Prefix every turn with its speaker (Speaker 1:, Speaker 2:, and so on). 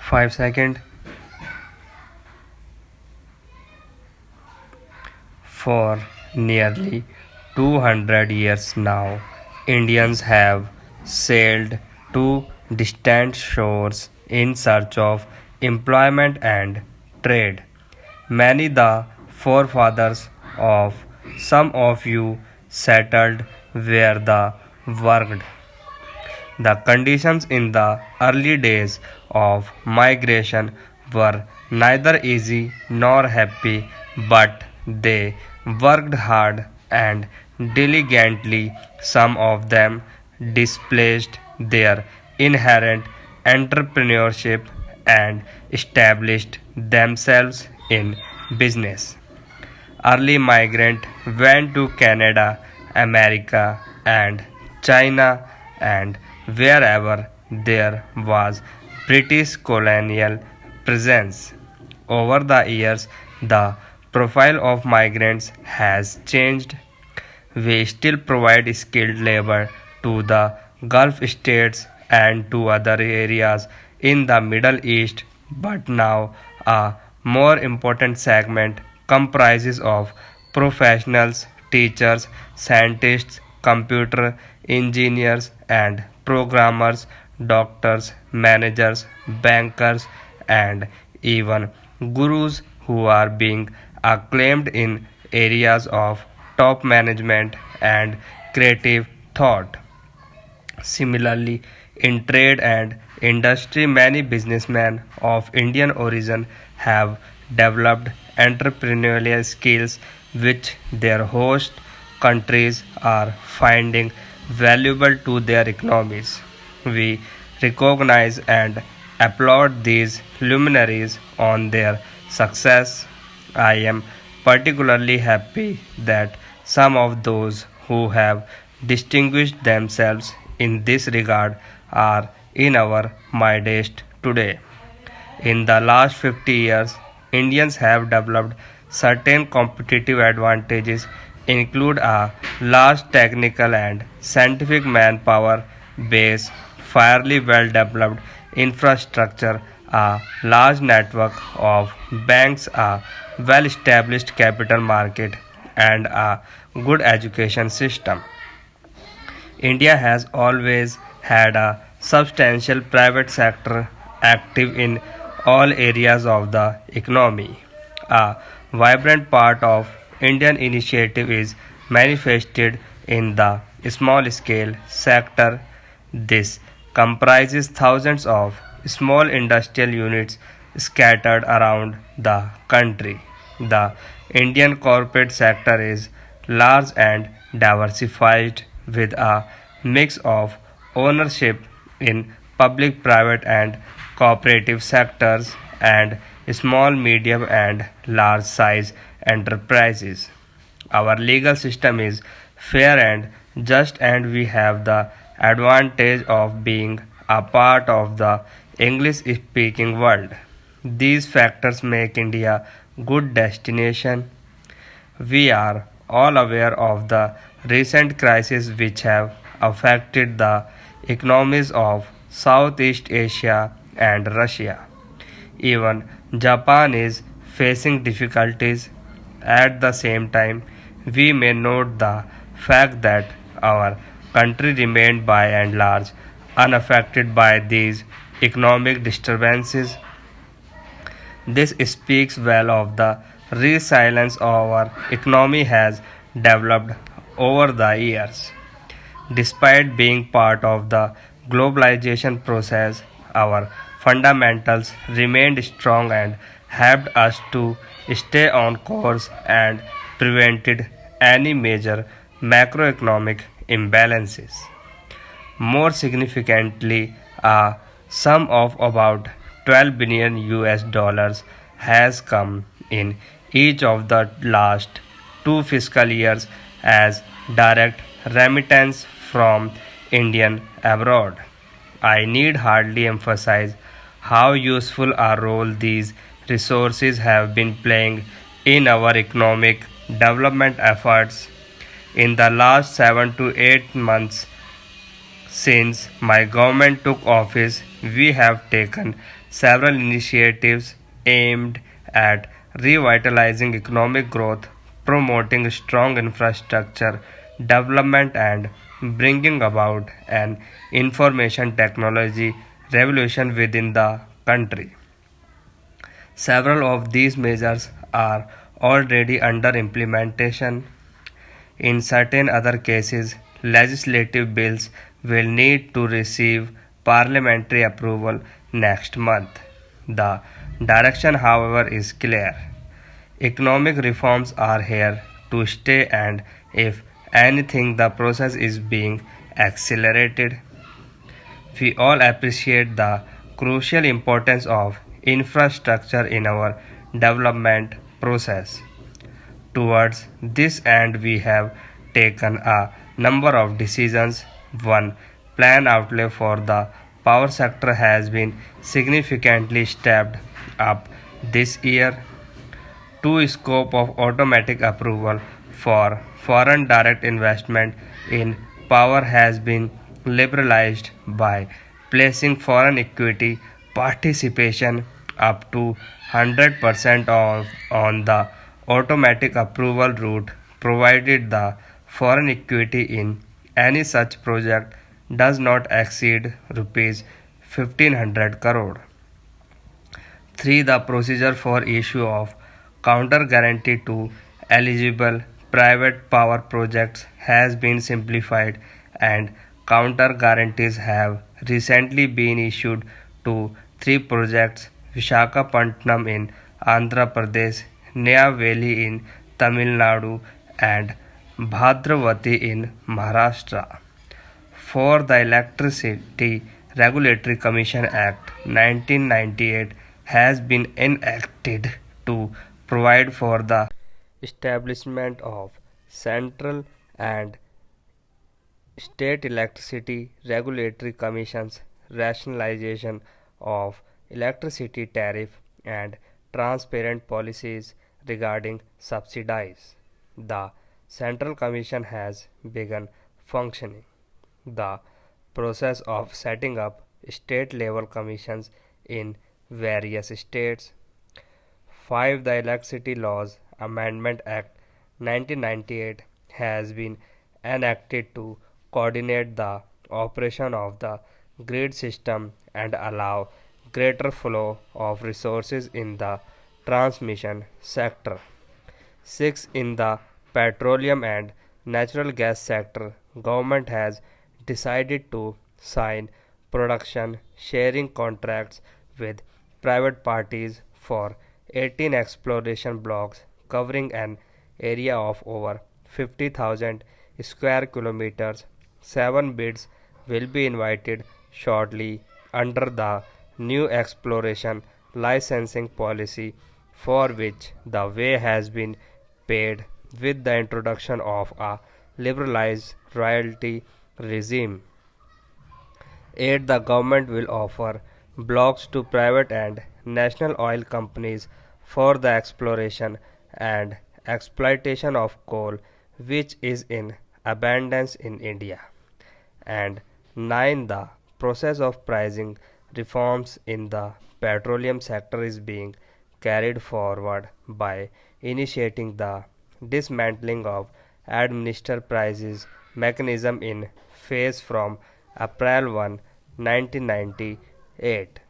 Speaker 1: 5 seconds. For nearly 200 years now, Indians have sailed to distant shores in search of employment and trade. Many the forefathers of some of you settled where the worked. The conditions in the early days of migration were neither easy nor happy, but they worked hard and diligently. Some of them displaced their inherent entrepreneurship and established themselves in business. Early migrants went to Canada, America, and China, and wherever there was British colonial presence. Over the years, the profile of migrants has changed. We still provide skilled labor to the Gulf states and to other areas in the Middle East, but now a more important segment comprises of professionals, teachers, scientists, computer engineers and programmers, doctors, managers, bankers, and even gurus who are being acclaimed in areas of top management and creative thought. Similarly, in trade and industry, many businessmen of Indian origin have developed entrepreneurial skills which their host countries are finding valuable to their economies. We recognize and applaud these luminaries on their success. I am particularly happy that some of those who have distinguished themselves in this regard are in our midst today. In the last 50 years, Indians have developed certain competitive advantages include a large technical and scientific manpower base, fairly well developed infrastructure, a large network of banks, a well established capital market, and a good education system. India has always had a substantial private sector active in all areas of the economy. A vibrant part of Indian initiative is manifested in the small scale sector. This comprises thousands of small industrial units scattered around the country. The Indian corporate sector is large and diversified with a mix of ownership in public, private, and cooperative sectors and small, medium, and large size enterprises. Our legal system is fair and just, and we have the advantage of being a part of the English speaking world. These factors make India good destination. We are all aware of the recent crises which have affected the economies of Southeast Asia and Russia. Even Japan is facing difficulties. At the same time, we may note the fact that our country remained by and large unaffected by these economic disturbances. This speaks well of the resilience our economy has developed over the years. Despite being part of the globalization process, our fundamentals remained strong and helped us to stay on course and prevented any major macroeconomic imbalances. More significantly, a sum of about 12 billion US dollars has come in each of the last two fiscal years as direct remittance from Indian abroad. I need hardly emphasize how useful a role these resources have been playing in our economic development efforts. In the last 7 to 8 months, since my government took office, we have taken several initiatives aimed at revitalizing economic growth, promoting strong infrastructure development, and bringing about an information technology revolution within the country. Several of these measures are already under implementation. In certain other cases, legislative bills will need to receive parliamentary approval next month. The direction, however, is clear. Economic reforms are here to stay, and if anything, the process is being accelerated. We all appreciate the crucial importance of infrastructure in our development process. Towards this end, we have taken a number of decisions. One, plan outlay for the power sector has been significantly stepped up this year. Two, scope of automatic approval for foreign direct investment in power has been liberalized by placing foreign equity participation up to 100% on the automatic approval route, provided the foreign equity in any such project does not exceed rupees 1500 crore. 3. The procedure for issue of counter guarantee to eligible private power projects has been simplified, and counter guarantees have recently been issued to three projects: Visakhapatnam in Andhra Pradesh, Neyveli in Tamil Nadu, and Bhadravati in Maharashtra. 4. The Electricity Regulatory Commission Act 1998 has been enacted to provide for the establishment of central and state electricity regulatory commissions, rationalization of electricity tariff, and transparent policies regarding subsidies. The Central Commission has begun functioning. The process of setting up state level commissions in various states. 5. The Electricity Laws Amendment Act 1998 has been enacted to coordinate the operation of the grid system and allow greater flow of resources in the transmission sector. 6. In the petroleum and natural gas sector, government has decided to sign production sharing contracts with private parties for 18 exploration blocks covering an area of over 50,000 square kilometers. 7 bids will be invited shortly under the new exploration licensing policy, for which the way has been paid with the introduction of a liberalized royalty regime. 8. The government will offer blocks to private and national oil companies for the exploration and exploitation of coal, which is in abundance in India. And 9. The process of pricing reforms in the petroleum sector is being carried forward by initiating the dismantling of administered prices mechanism in phase from April 1, 1998.